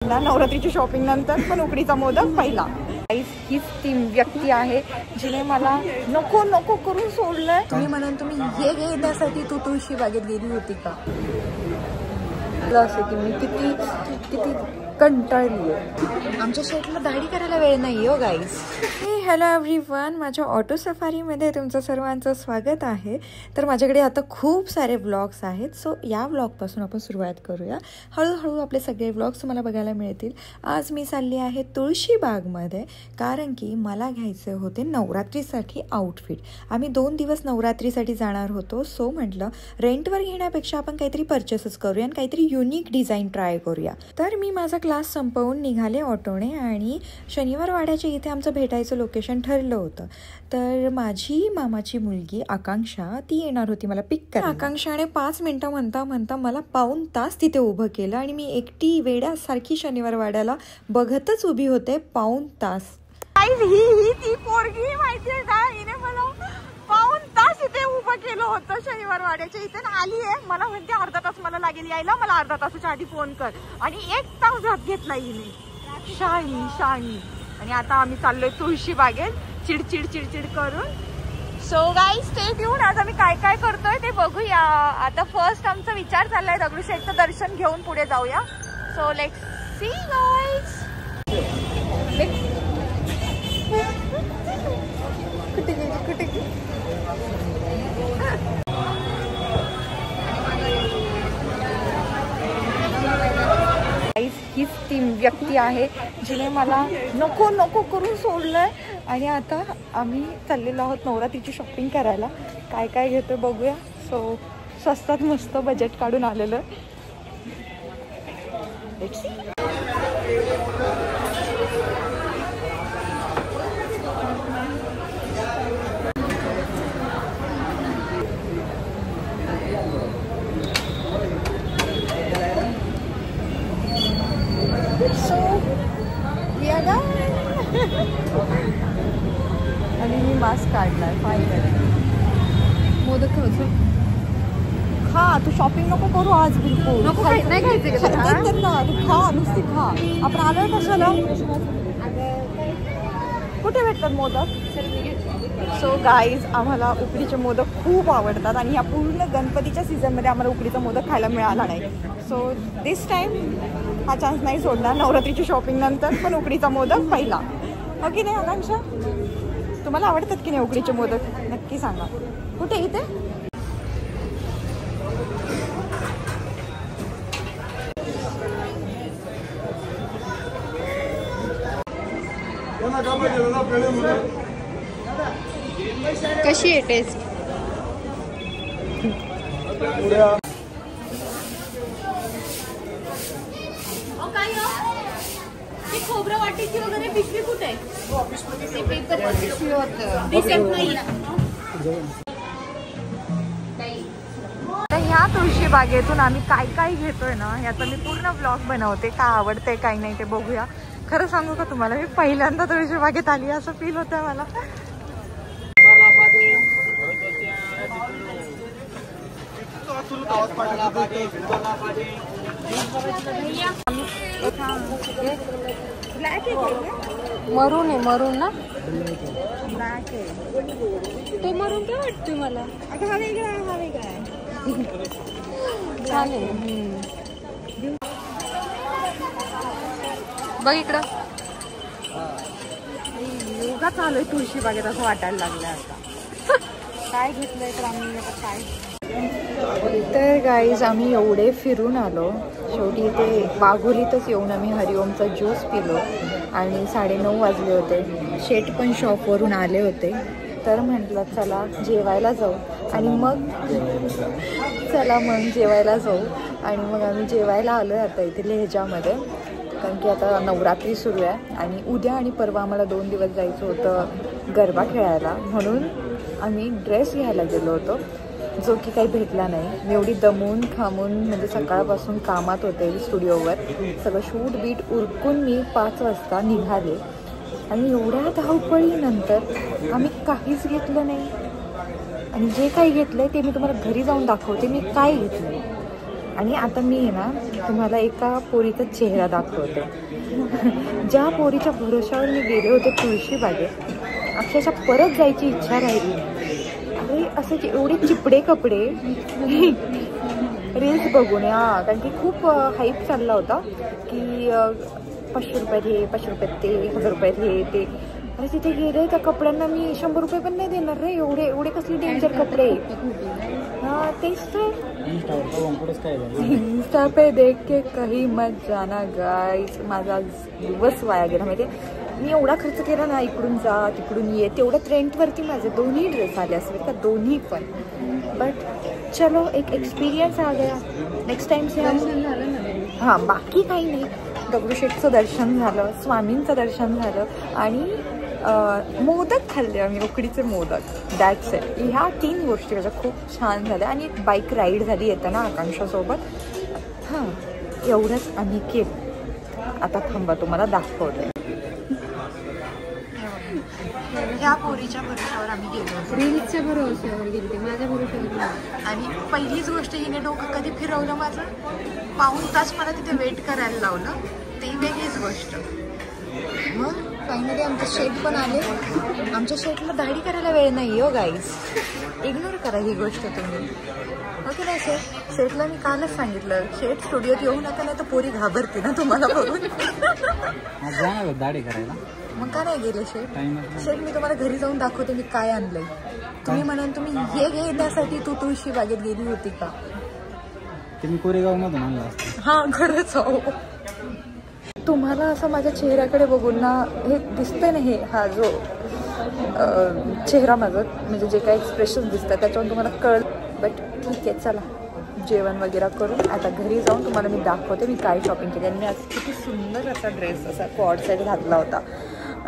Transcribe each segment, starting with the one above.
नवरात्रीची शॉपिंग नंतर पण उकडीचा मोदक पहिला. हीच ती व्यक्ती आहे जिने मला नको नको करून सोडलंय. मी म्हणून तुम्ही हे घेण्यासाठी तू तुळशी बागेत गेली होती का? असं की मी किती किती कंटाळली आहे. आमच्या शेटला दाढी करायला वेळ नाही हो गाईज. हॅलो एव्हरीवन, माझ्या ऑटो सफारीमध्ये तुमचं सर्वांचं स्वागत आहे. तर माझ्याकडे आता खूप सारे व्लॉग्स आहेत. सो या व्लॉगपासून आपण सुरुवात करूया. हळूहळू आपले सगळे व्लॉग्स तुम्हाला बघायला मिळतील. आज मी चालली आहे तुळशीबागमध्ये, कारण की मला घ्यायचे होते नवरात्रीसाठी आउटफिट. आम्ही 2 दिवस नवरात्रीसाठी जाणार होतो. सो म्हटलं रेंटवर घेण्यापेक्षा आपण काहीतरी परचेसच करूया आणि काहीतरी युनिक डिझाईन ट्राय करूया. तर मी माझा क्लास संपवून निघाले ऑटोने आणि शनिवार वाड्याच्या इथे आमचं भेटायचं लोकेशन ठरलं होतं. तर माझी मामाची मुलगी आकांक्षा ती येणार होती मला पिक करायला. आकांक्षाने 5 मिनिटं म्हणता म्हणता मला पाऊण तास तिथे उभं केलं आणि मी एकटी वेड्यासारखी शनिवार वाड्याला बघतच उभी होते पाऊण तास. ही ती पोरगी माहितीये का, हिने मला पाऊण तास इथे उभं केलं होतं शनिवार वाड्याच्या इथे. आली आहे, मला म्हणते अर्धा तास मला लागेल यायला, मला अर्धा तासाच्या आधी फोन कर, आणि 1 तास घात घेतला हिने. शाणी शाणी. आणि आता आम्ही चाललोय तुळशी बागेत चिडचिड चिडचिड करून. So guys stay tune. आज आम्ही काय काय करतोय ते बघूया. आता फर्स्ट आमचा विचार चाललाय दगडूशेठचं दर्शन घेऊन पुढे जाऊया. So let's see guys. कुठे गेली कुठे गेली? हीच ती व्यक्ती आहे जिने मला नको नको करून सोडलंय. आणि आता आम्ही चाललेलो आहोत नवरात्रीची शॉपिंग करायला. काय काय घेतोय बघूया. सो स्वस्तात मस्त बजेट काढून आलेलं. आणि मी मास्क काढलाय. फायनली मोदक खायचं. खा, तू शॉपिंग नको करू आज बिलकुल. नको, नाही खायचं ना, तू खा, नुसती खा. आपण आलोय कशाला? कुठे भेटतात मोदक? सो गाईज आम्हाला उकडीचे मोदक खूप आवडतात आणि या पूर्ण गणपतीच्या सीझनमध्ये आम्हाला उकडीचा मोदक खायला मिळाला नाही. सो दिस टाइम हा चान्स नाही सोडणार. नवरात्रीची शॉपिंग नंतर पण उकडीचा मोदक पहिला. हो की नाही आकांक्षा? तुम्हाला आवडतात की नाही उकडीचे मोदक? नक्की सांगा. कुठे? इथे कशी आहे टेस्ट? खोबरं वाटीची वगैरे पिशवी कुठे आहे? पेपर पिशवी होतं, दिसत नाही. ह्या तुळशी बागेतून आम्ही काय काय घेतोय ना याचा मी पूर्ण ब्लॉग बनवते. काय आवडतंय काय नाही ते बघूया. खरं सांगू का तुम्हाला, मी पहिल्यांदा तुळशी बागेत आली असं फील होतंय मला. मरून आहे, मरून ना? ब्लॅक आहे तो मरून काय वाटतोय मला. आता हा वेगळा आहे, हा वेगळा आहे. छान आहे. बघ इकडं योगा चालू आहे तुळशी बागेत असं वाटायला लागलं आता. काय घेतलंय तर आम्ही आता काय. तर गाईज आम्ही एवढे फिरून आलो. शेवटी इथे वाघोलीतच येऊन आम्ही हरिओमचा ज्यूस पिलो आणि 9:30 वाजले होते. शेट पण शॉपवरून आले होते. तर म्हटलं चला जेवायला जाऊ आणि मग जेवायला जाऊ. आणि मग आम्ही जेवायला आलो आहे आता इथे लेहजामध्ये, कारण की आता नवरात्री सुरू आहे आणि उद्या आणि परवा आम्हाला 2 दिवस जायचं होतं गरबा खेळायला. म्हणून आम्ही ड्रेस घ्यायला गेलो होतो, जो की काही भेटला नाही. मी एवढी दमून खामून म्हणजे सकाळपासून कामात होते स्टुडिओवर. सगळं शूट बीट उरकून मी 5 वाजता निघाले आणि एवढ्या धावपळीनंतर आम्ही काहीच घेतलं नाही. आणि जे काही घेतलं आहे ते मी तुम्हाला घरी जाऊन दाखवते मी काय घेतलं. आणि आता मी आहे ना तुम्हाला एका पोरीचा चेहरा दाखवते. ज्या पोरीच्या भरोशावर मी गेले होते तुळशीबागेत, अक्षरशः परत जायची इच्छा राहिली. अरे असे एवढे चिपडे कपडे रील्स बघून कारण की खूप हाईप चालला होता की 500 रुपयात हे, 500 रुपयात ते, 1000 रुपयात हे ते. अरे तिथे गेले त्या कपड्यांना मी 100 रुपये पण नाही देणार रे. एवढे कसले डेंजर कपडे. हाँ तेच तर इंस्टा पे देख के कहीं मत जाना गाइस. माझा दिवस वाया गेला. माहिती मी एवढा खर्च केला ना, इकडून जा तिकडून ये, तेवढं रेंटवरती माझे 2ही ड्रेस आले असेल का, 2ही पण. बट चलो एक एक्सपिरियन्स आ गया. नेक्स्ट टाइम से हां बाकी काही नाही. दगडूशेठचं दर्शन झालं, स्वामींचं दर्शन झालं आणि मोदक खाल्ले आम्ही, उकडीचे मोदक. That's it. ह्या 3 गोष्टी माझ्या खूप छान झाल्या. आणि एक बाईक राईड झाली येताना आकांक्षासोबत. हां एवढंच आम्ही केलं. आता थांबा तुम्हाला दाखवते. ह्या पोरीच्या भरोशावर आम्ही गेलो, रील्सच्या भरोशावर गेली, माझ्या भरोशावर. आणि पहिलीच गोष्ट हिने डोकं कधी फिरवलं माझं, पाऊण तास मला तिथे वेट करायला लावलं, ती वेगळीच गोष्ट. मग फायनली आमचे शेट पण आले. आमच्या शेटला दाढी करायला वेळ नाही हो गाईज, इग्नोर करा ही गोष्ट तुम्ही. ओके नाही शेट, शेटला मी कालच सांगितलं शेट स्टुडिओत येऊ नका, नाही तर पोरी घाबरते ना तुम्हाला बघून. दाढी करायला मग का नाही गेले शेट? शेट मी तुम्हाला घरी जाऊन दाखवते मी काय आणलंय. तुम्ही म्हणाल तुम्ही हे घेण्यासाठी तू तुळशी बागेत गेली होती का? तुम्ही कोरेगाव मधून आणला असता. हा खरंच हो. तुम्हाला असं माझ्या चेहऱ्याकडे बघून ना हे दिसतंय ना, हे हा जो चेहरा माझं म्हणजे जे काही एक्सप्रेशन दिसतं त्याच्यावरून तुम्हाला कळलं. बट ठीक आहे चला जेवण वगैरे करून आता घरी जाऊन तुम्हाला मी दाखवते मी काय शॉपिंग केली. आणि मी आज किती सुंदर असा ड्रेस असा कॉड सेट घातला होता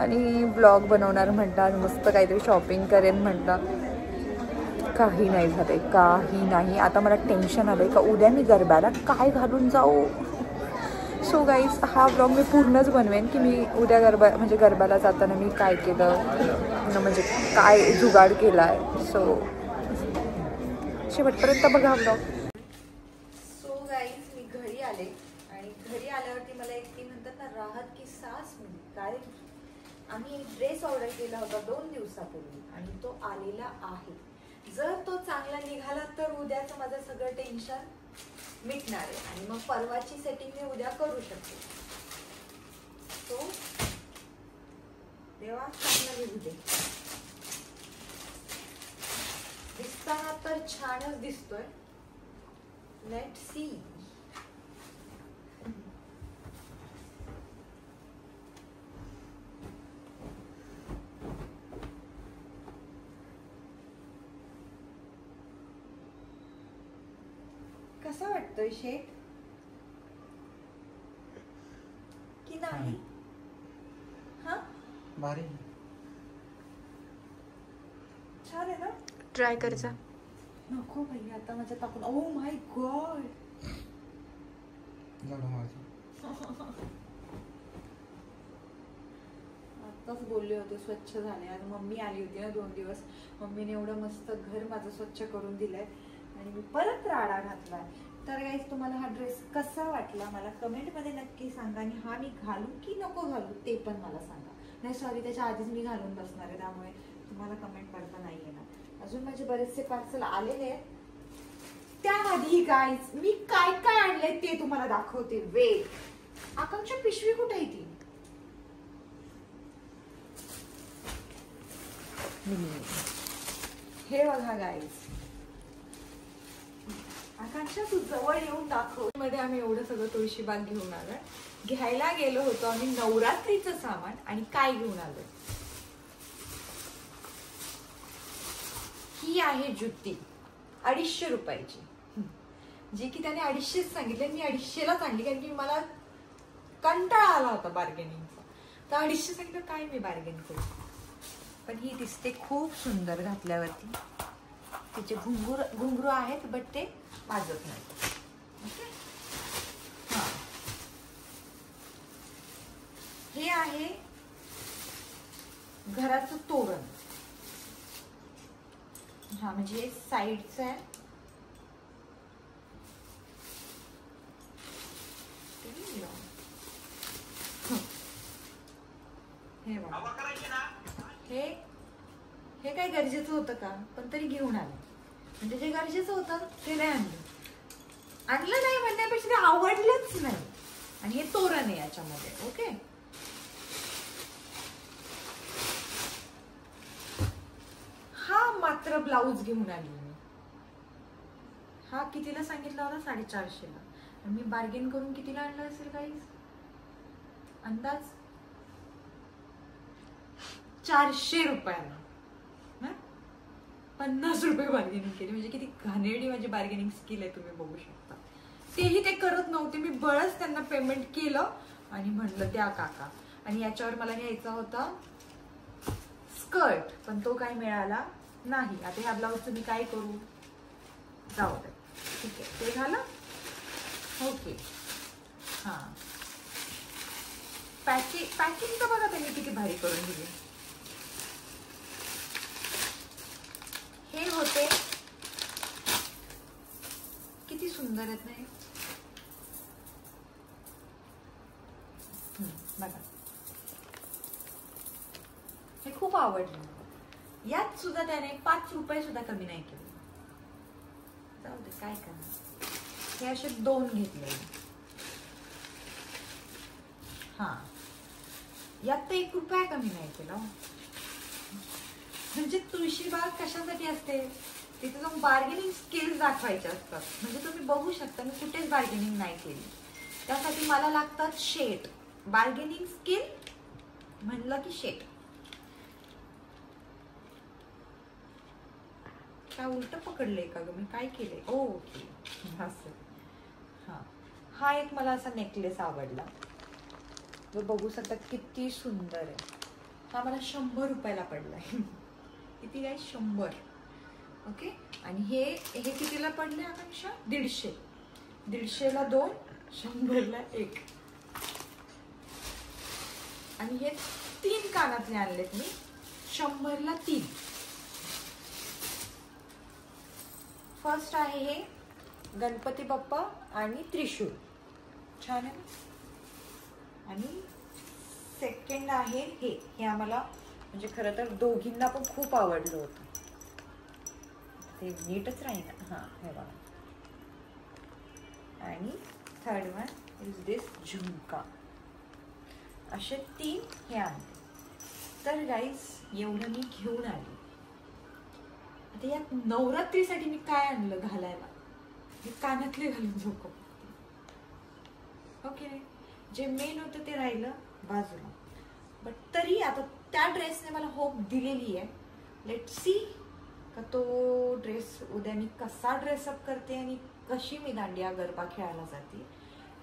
आणि ब्लॉग बनवणार म्हटलं, मस्त काहीतरी शॉपिंग करेन म्हटलं. काही नाही झालंय, काही नाही. आता मला टेन्शन आलंय का उद्या मी गरब्याला काय घालून जाऊ. सो गाईज हा ब्लॉग मी पूर्णच बनवेन की मी उद्या गरब्याला जाताना मी काय केलं, म्हणजे काय जुगाड केला आहे. सो शेवटपर्यंत बघा ब्लॉग. सो गाईज मी घरी आले आणि घरी आल्यावरती मला एक ती म्हणतात ना राहत की सास मिळली. कारण आम्ही एक ड्रेस ऑर्डर केला होता 2 दिवसापूर्वी आणि तो आलेला आहे. जर तो चांगला निघाला तर उद्याचं माझं सगळं टेन्शन मिटणार आहे आणि मग परवाची सेटिंग मी उद्या करू शकते. सो देवा चांगला निघू दे. दिसताना तर छानच दिसतोय. Let see. कसा वाटतोय शेट की नाही? हा भारी छान आहे ना. ट्राय करजा. नको भाई आता माझ्या टाकून. Oh my God. आताच बोलले होते स्वच्छ झाले. आणि मम्मी आली होती ना 2 दिवस. मम्मीने एवढं मस्त घर माझं स्वच्छ करून दिलंय आणि मी परत राडा घातलाय. तर गाईज तुम्हाला हा ड्रेस कसा वाटला मला कमेंटमध्ये नक्की सांगा. आणि हा मी घालू की नको घालू ते पण मला सांगा. नाही सॉरी त्याच्या आधीच मी घालून बसणार आहे त्यामुळे तुम्हाला कमेंट करता नाही येणार. अजून माझे बरेचसे पार्सल आलेले आहेत. त्याआधी गाईज मी काय काय आणलंय ते तुम्हाला दाखवते. वेट आकांक्षा पिशवी कुठे आहे ती? हे बघा गाईज. आकांक्षा तू जवळ येऊन दाखव. मध्ये आम्ही एवढं सगळं तुळशीबाग घेऊन आलोय. घ्यायला गेलो होतो आम्ही नवरात्रीचं सामान. आणि काय घेऊन आलोय ही आहे जुती 250 रुपयाची. जी की त्याने 250 सांगितले, मी 250लाच आणली कारण की मला कंटाळा आला होता बार्गेनिंगचा. तर 250 सांगितलं काय मी बार्गेन करू. पण ही दिसते खूप सुंदर घातल्यावरती. तिचे घुंगरू आहेत बट ते वाजत नाही. ओके हा हे आहे घराचं तोरण. हा म्हणजे साईडचं आहे. हे बघा, हे काय गरजेचं होतं का, पण तरी घेऊन आले. म्हणजे जे गरजेचं होतं ते नाही आणलं नाही म्हणण्यापेक्षा ते आवडलंच नाही. आणि हे तोरण आहे याच्यामध्ये. ओके, हा मात्र ब्लाऊज घेऊन आली मी. हा कितीला सांगितला होता? 450ला. मी बार्गेन करून कितीला आणलं असेल गाईज? अंदाज 400 रुपयाला. 50 रुपये बार्गेनिंग केली. म्हणजे किती घाणेरडी माझी बार्गेनिंग स्किल आहे तुम्ही बघू शकता. तेही ते करत नव्हते, मी बळच त्यांना पेमेंट केलं आणि म्हणलं द्या काका. आणि याच्यावर मला घ्यायचा होता स्कर्ट, पण तो काही मिळाला नाही. आता ह्या ब्लाऊजचं मी काय करू? जाऊ दे, ठीक आहे, ते झालं. ओके, हा पॅकिंग तर बघा त्यांनी किती भारी करून दिली. हे होते किती सुंदर आहेत ना बघा. हे खूप आवडलं. यात सुद्धा त्याने 5 रुपये सुद्धा कमी नाही केले. जाऊ दे, काय करणार. हे असे 2 घेतले. हा, यात तर 1 रुपया कमी नाही केला. म्हणजे तुळशीबाग कशासाठी असते? तिथे जाऊन बार्गेनिंग स्किल्स दाखवायचे असतात. म्हणजे तुम्ही बघू शकता मी कुठेच बार्गेनिंग नाही केली. त्यासाठी मला लागतात शेट. बार्गेनिंग स्किल म्हणलं की शेट. काय उलट पकडले का ग मी? काय केले? ओके, असं. हा एक मला असा नेकलेस आवडला. जो बघू शकता किती सुंदर आहे. हा मला 100 रुपयाला पडलाय. किती काय? 100. ओके, आणि हे कितीला पडले आकांक्षा? 150. 150ला 2, 100ला 1. आणि हे 3 कानातले आणलेत मी, 100ला 3. फर्स्ट आहे हे गणपती बाप्पा आणि त्रिशूळ, छान आहे. आणि सेकंड आहे हे आम्हाला म्हणजे खरं तर दोघींना पण खूप आवडलं होतं. ते नीटच राहील ना. हा, हे बघा. आणि थर्ड वन इज दिस झुमका. असे 3 हे आणले. तर गाईज एवढं मी घेऊन आली. आता या नवरात्रीसाठी मी काय आणलं घालायला? हे कानातले घालून झोप. ओके, जे मेन होतं ते राहिलं बाजूला. बट तरी आता त्या ड्रेसने मला होप दिलेली आहे. लेट सी का तो ड्रेस उद्या मी कसा ड्रेसअप करते आणि कशी मी दांडिया गरबा खेळायला जाते.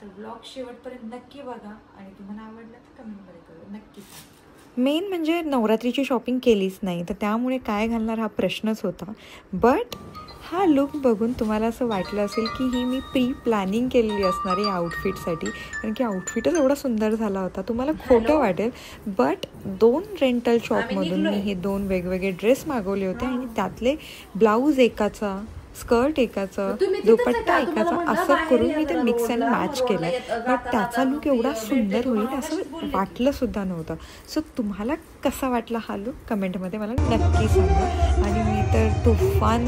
तर ब्लॉग शेवटपर्यंत नक्की बघा आणि तुम्हाला आवडलं तर कमेंटमध्ये करू नक्की सांगा. मेन म्हणजे नवरात्रीची शॉपिंग केलीच नाही, तर त्यामुळे काय घालणार हा प्रश्नच होता. बट हा लुक बघून तुम्हाला असं वाटलं असेल की ही मी प्री प्लॅनिंग केलेली असणार आहे आउटफिटसाठी, कारण की आउटफिटच एवढा सुंदर झाला होता. तुम्हाला खोटं वाटेल, बट 2 रेंटल शॉपमधून मी हे 2 वेगवेगळे ड्रेस मागवले होते आणि त्यातले ब्लाऊज एकाचा, स्कर्ट एकाचं, दुपट्टा एकाचा, असं करून मी ते मिक्स अँड मॅच केलं. बट त्याचा लुक एवढा सुंदर होईल असं वाटलं सुद्धा नव्हतं. सो तुम्हाला कसा वाटला हा लुक कमेंटमध्ये मला नक्की सांगा. आणि मी तर तुफान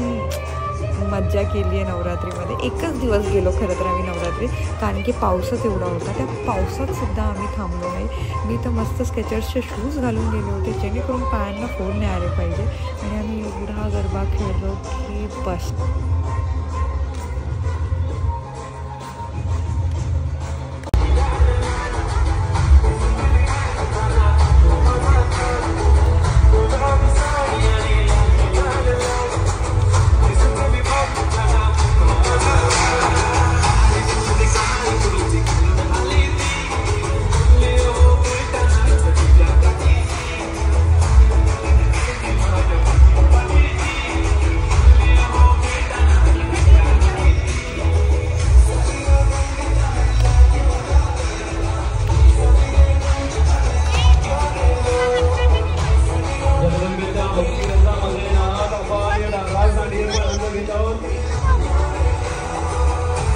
मज्जा केली आहे नवरात्रीमध्ये. एकच दिवस गेलो खरं तर आम्ही नवरात्री, कारण की पावसात एवढा होता. त्या पावसात सुद्धा आम्ही थांबलो नाही. मी तर मस्त स्केचर्सचे शूज घालून गेले होते जेणेकरून पायांना फोड नाही आले पाहिजे. आणि आम्ही एवढा गरबा खेळलो की बस.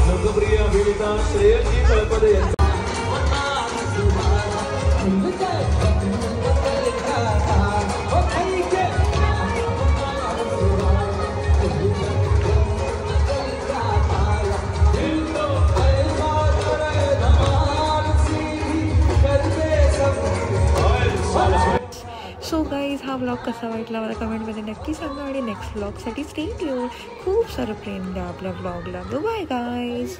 लोकप्रिय अभिनेता श्रेयसी तळपदे यांचा हा ब्लॉग कसा वाटला मला कमेंटमध्ये नक्की सांगा आणि नेक्स्ट ब्लॉगसाठी स्टे ट्यून. खूप सारं प्रेम द्या आपल्या ब्लॉगला. Bye guys.